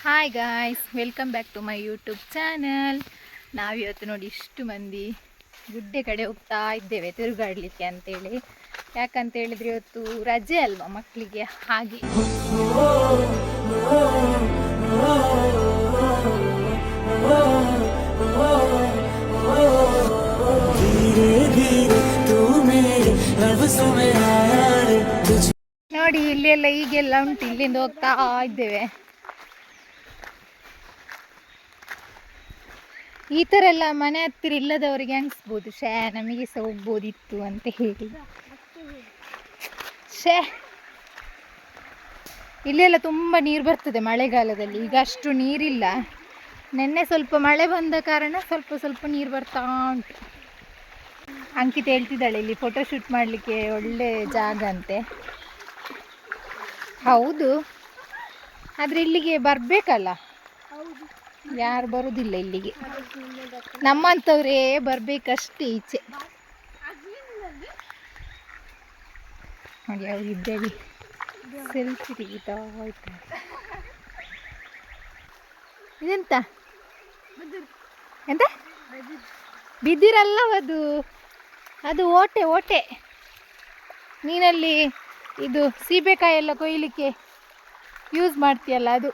Hi guys, welcome back to my YouTube channel. ನಾವಿವತ್ತು ನೋಡಿ ಇಷ್ಟು ಮಂದಿ ಗುಡ್ಡೆ ಕಡೆ ಹೋಗ್ತಾ ಇದ್ದೇವೆ ತಿರುಗಾಡಲಿಕ್ಕೆ ಅಂತೇಳಿ. ಯಾಕಂತ ಹೇಳಿದ್ರೆ ಇವತ್ತು ರಜೆ ಅಲ್ವಾ ಮಕ್ಕಳಿಗೆ, ಹಾಗೆ ನೋಡಿ ಇಲ್ಲೆಲ್ಲ ಈಗೆಲ್ಲ ಉಂಟು, ಇಲ್ಲಿಂದ ಹೋಗ್ತಾ ಇದ್ದೇವೆ. ಈ ಥರ ಎಲ್ಲ ಮನೆ ಹತ್ತಿರ ಇಲ್ಲದವರಿಗೆ ಅನಿಸ್ಬೋದು, ನಮಗೆ ಸಹ ಹೋಗ್ಬೋದಿತ್ತು ಅಂತ ಹೇಳಿ. ಇಲ್ಲೆಲ್ಲ ತುಂಬ ನೀರು ಬರ್ತದೆ ಮಳೆಗಾಲದಲ್ಲಿ. ಈಗ ಅಷ್ಟು ನೀರಿಲ್ಲ, ನಿನ್ನೆ ಸ್ವಲ್ಪ ಮಳೆ ಬಂದ ಕಾರಣ ಸ್ವಲ್ಪ ಸ್ವಲ್ಪ ನೀರು ಬರ್ತಾ ಉಂಟು. ಅಂಕಿತ ಹೇಳ್ತಿದ್ದಾಳೆ ಇಲ್ಲಿ ಫೋಟೋ ಶೂಟ್ ಮಾಡಲಿಕ್ಕೆ ಒಳ್ಳೆ ಜಾಗ ಅಂತೆ. ಹೌದು, ಆದರೆ ಇಲ್ಲಿಗೆ ಬರಬೇಕಲ್ಲ, ಯಾರು ಬರುವುದಿಲ್ಲ ಇಲ್ಲಿಗೆ, ನಮ್ಮಂಥವ್ರೇ ಬರಬೇಕಷ್ಟೇ ಈಚೆ. ನೋಡಿ ಅವ್ರು ಇದ್ದೇವೆ, ಸೆಲ್ಫಿ ತೆಗಿತಾ ಹೋಯ್ತಾರೆ. ಇದೆಂತ ಎಂತ ಬಿದ್ದಿರಲ್ಲ, ಅದು ಓಟೆ ಓಟೆ. ನೀನಲ್ಲಿ ಇದು ಸೀಬೆಕಾಯಿ ಎಲ್ಲ ಕೊಯ್ಲಿಕ್ಕೆ ಯೂಸ್ ಮಾಡ್ತೀಯಲ್ಲ ಅದು.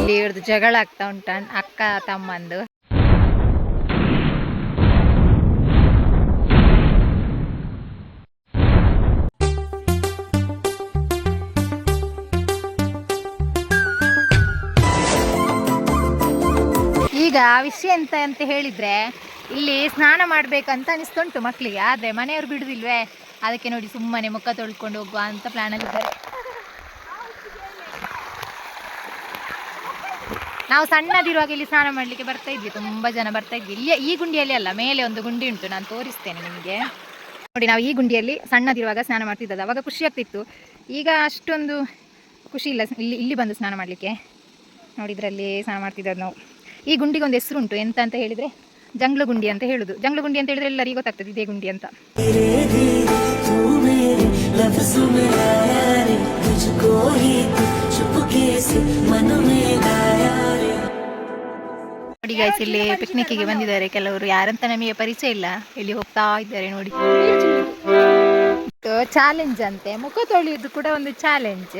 ಇಲ್ಲಿ ಇವ್ರದ್ದು ಜಗಳ ಆಗ್ತಾ ಉಂಟ, ಅಕ್ಕ ತಮ್ಮಂದು. ಈಗ ವಿಷಯ ಎಂತ ಅಂತ ಹೇಳಿದ್ರೆ, ಇಲ್ಲಿ ಸ್ನಾನ ಮಾಡ್ಬೇಕಂತ ಅನಿಸ್ತುಂಟು ಮಕ್ಕಳಿಗೆ, ಆದರೆ ಮನೆಯವರು ಬಿಡುದಿಲ್ವೇ. ಅದಕ್ಕೆ ನೋಡಿ ಸುಮ್ಮನೆ ಮುಖ ತೊಳ್ಕೊಂಡು ಹೋಗುವ ಅಂತ ಪ್ಲಾನಲ್ಲಿದ್ದಾರೆ. ನಾವು ಸಣ್ಣದಿರುವಾಗ ಇಲ್ಲಿ ಸ್ನಾನ ಮಾಡಲಿಕ್ಕೆ ಬರ್ತಾ ಇದ್ವಿ, ತುಂಬ ಜನ ಬರ್ತಾ ಇದ್ವಿ. ಇಲ್ಲಿ ಈ ಗುಂಡಿಯಲ್ಲಿ ಅಲ್ಲ, ಮೇಲೆ ಒಂದು ಗುಂಡಿ ಉಂಟು, ನಾನು ತೋರಿಸ್ತೇನೆ ನಿಮಗೆ. ನೋಡಿ, ನಾವು ಈ ಗುಂಡಿಯಲ್ಲಿ ಸಣ್ಣದಿರುವಾಗ ಸ್ನಾನ ಮಾಡ್ತಿದ್ದದ್ದು, ಅವಾಗ ಖುಷಿ ಆಗ್ತಿತ್ತು. ಈಗ ಅಷ್ಟೊಂದು ಖುಷಿ ಇಲ್ಲ ಇಲ್ಲಿ ಬಂದು ಸ್ನಾನ ಮಾಡಲಿಕ್ಕೆ. ನೋಡಿ, ಇದರಲ್ಲಿ ಸ್ನಾನ ಮಾಡ್ತಿದ್ದದ್ದು ನಾವು. ಈ ಗುಂಡಿಗೊಂದು ಹೆಸರು ಉಂಟು, ಎಂತ ಅಂತ ಹೇಳಿದರೆ ಜಂಗ್ಲು ಗುಂಡಿ ಅಂತ ಹೇಳುದು. ಜಂಗ್ಲು ಗುಂಡಿ ಅಂತ ಹೇಳಿದ್ರೆ ಎಲ್ಲರಿಗೂ ಗೊತ್ತಾಗ್ತದೆ ಇದೇ ಗುಂಡಿ ಅಂತ. ನೋಡಿ ಗೈಸ್, ಇಲ್ಲಿ ಪಿಕ್ನಿಕ್ಕಿಗೆ ಬಂದಿದ್ದಾರೆ ಕೆಲವರು, ಯಾರಂತ ನಮಗೆ ಪರಿಚಯ ಇಲ್ಲ. ಇಲ್ಲಿ ಹೋಗ್ತಾ ಇದ್ದಾರೆ ನೋಡಿ. ಚಾಲೆಂಜ್ ಅಂತೆ, ಮುಖ ತೊಳೆಯುವುದು ಕೂಡ ಒಂದು ಚಾಲೆಂಜ್,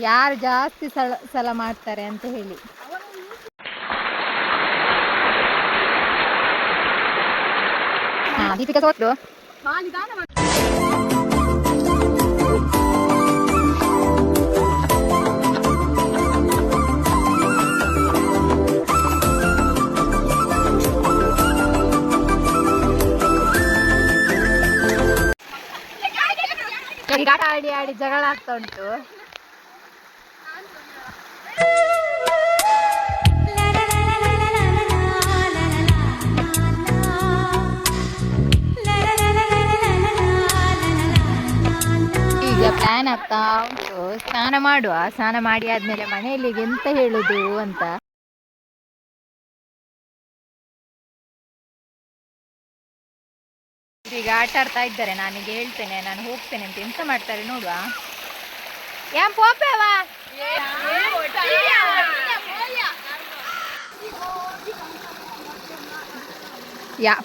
ಯಾರು ಜಾಸ್ತಿ ಸಲ ಮಾಡ್ತಾರೆ ಅಂತ ಹೇಳಿ. ದೀಪಿಕಾ ಸೋತ್ಲು. ಆಡಿ ಆಡಿ ಜಗಳ ಆಗ್ತಾ ಉಂಟು. ಪ್ಲಾನ್ ಆಗ್ತಾ ಉಂಟು, ಸ್ನಾನ ಮಾಡುವ. ಸ್ನಾನ ಮಾಡಿ ಆದ್ಮೇಲೆ ಮನೆಯಲ್ಲಿ ಎಂತ ಹೇಳುದು ಅಂತ. ಈಗ ಆಟ ಆಡ್ತಾ ಇದ್ದಾರೆ. ನಾನೀಗ ಹೇಳ್ತೇನೆ, ನಾನು ಹೋಗ್ತೇನೆ ಅಂತ. ಎಂತ ಮಾಡ್ತಾರೆ ನೋಡುವ.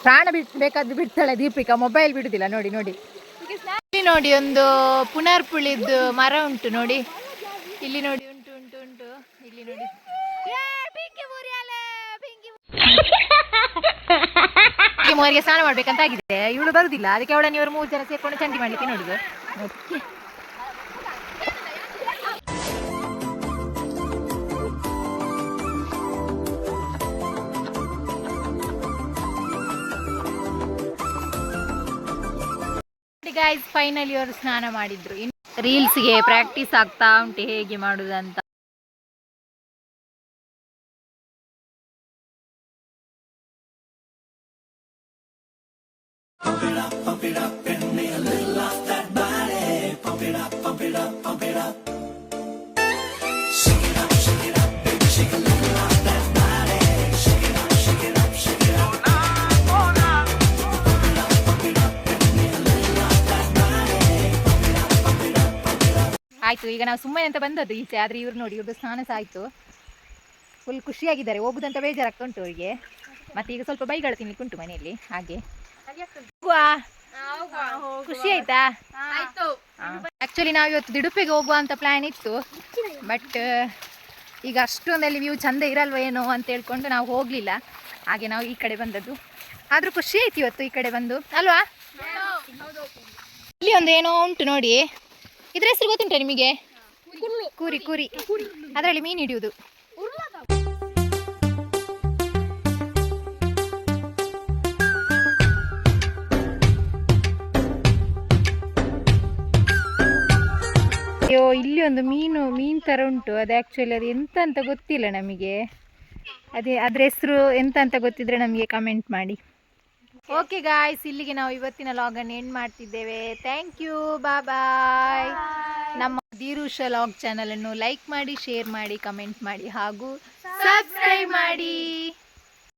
ಪ್ರಾಣ ಬೇಕಾದ್ರೆ ಬಿಡ್ತಾಳೆ ದೀಪಿಕಾ, ಮೊಬೈಲ್ ಬಿಡುದಿಲ್ಲ. ನೋಡಿ ನೋಡಿ ಇಲ್ಲಿ ನೋಡಿ, ಒಂದು ಪುನರ್ಪುಳಿದ್ದು ಮರ ಉಂಟು ನೋಡಿ. ಇಲ್ಲಿ ನೋಡಿ, ಉಂಟು ಉಂಟು ಉಂಟು. ಇಲ್ಲಿ ನೋಡಿ, ಮೂವರಿಗೆ ಸ್ನಾನ ಮಾಡ್ಬೇಕಂತ ಆಗಿದೆ. ಇವಳು ಬರುದಿಲ್ಲ, ಅದಕ್ಕೆ ಅವಳನ್ನು ಇವರು 3 ಜನ ಸೇರ್ಕೊಂಡು ಚಂಡಿ ಮಾಡ್ಲಿಕ್ಕೆ ನೋಡುದು. ಗೈಸ್, ಫೈನಲಿ ಅವರು ಸ್ನಾನ ಮಾಡಿದ್ರು. ರೀಲ್ಸ್ಗೆ ಪ್ರಾಕ್ಟೀಸ್ ಆಗ್ತಾ ಉಂಟು ಹೇಗೆ ಮಾಡುದಂತ. ಆಯಿತು. ಈಗ ನಾವು ಸುಮ್ಮನೆ ಅಂತ ಬಂದದ್ದು ಈಚೆ, ಆದರೆ ಇವ್ರು ನೋಡಿ ಇವ್ರದ್ದು ಸ್ನಾನ ಸಹ ಆಯಿತು. ಫುಲ್ ಖುಷಿಯಾಗಿದ್ದಾರೆ, ಹೋಗುದಂತ ಬೇಜಾರಾಗ್ತಾ ಉಂಟು ಅವರಿಗೆ. ಮತ್ತು ಈಗ ಸ್ವಲ್ಪ ಬೈಗಳು ತಿನ್ಲಿಕ್ಕೆ ಉಂಟು ಮನೆಯಲ್ಲಿ, ಹಾಗೆ ಖುಷಿ ಆಯ್ತಾ? ಆ್ಯಕ್ಚುಲಿ ನಾವು ಇವತ್ತು ದಿಡುಪೆಗೆ ಹೋಗುವ ಅಂತ ಪ್ಲ್ಯಾನ್ ಇತ್ತು, ಬಟ್ ಈಗ ಅಷ್ಟೊಂದಲ್ಲಿ ವ್ಯೂ ಚಂದ ಇರಲ್ವ ಏನೋ ಅಂತ ಹೇಳ್ಕೊಂಡು ನಾವು ಹೋಗಲಿಲ್ಲ. ಹಾಗೆ ನಾವು ಈ ಕಡೆ ಬಂದದ್ದು. ಆದರೂ ಖುಷಿ ಆಯ್ತು ಇವತ್ತು ಈ ಕಡೆ ಬಂದು, ಅಲ್ವಾ? ಇಲ್ಲಿ ಒಂದು ಏನೋ ಉಂಟು ನೋಡಿ, ಇದ್ರ ಹೆಸರು ಗೊತ್ತುಂಟ ನಿಮಗೆ? ಕೂರಿ. ಕೂರಿ, ಅದರಲ್ಲಿ ಮೀನು ಹಿಡಿಯುವುದು. ಅಯ್ಯೋ, ಇಲ್ಲಿ ಒಂದು ಮೀನು ಥರ ಉಂಟು. ಅದು ಆ್ಯಕ್ಚುಲಿ ಅದು ಎಂತ ಅಂತ ಗೊತ್ತಿಲ್ಲ ನಮಗೆ. ಅದ್ರ ಹೆಸರು ಎಂತ ಅಂತ ಗೊತ್ತಿದ್ರೆ ನಮಗೆ ಕಮೆಂಟ್ ಮಾಡಿ. ಓಕೆ ಗಾಯ್ಸ್, ಇಲ್ಲಿಗೆ ನಾವು ಇವತ್ತಿನ ಲಾಗನ್ನು ಎಂಡ್ ಮಾಡ್ತಿದ್ದೇವೆ. ಥ್ಯಾಂಕ್ ಯು, ಬಾಯ್. ನಮ್ಮ ಧೀರುಷ ಲಾಗ್ ಚಾನಲನ್ನು ಲೈಕ್ ಮಾಡಿ, ಶೇರ್ ಮಾಡಿ, ಕಮೆಂಟ್ ಮಾಡಿ ಹಾಗೂ ಸಬ್ಸ್ಕ್ರೈಬ್ ಮಾಡಿ.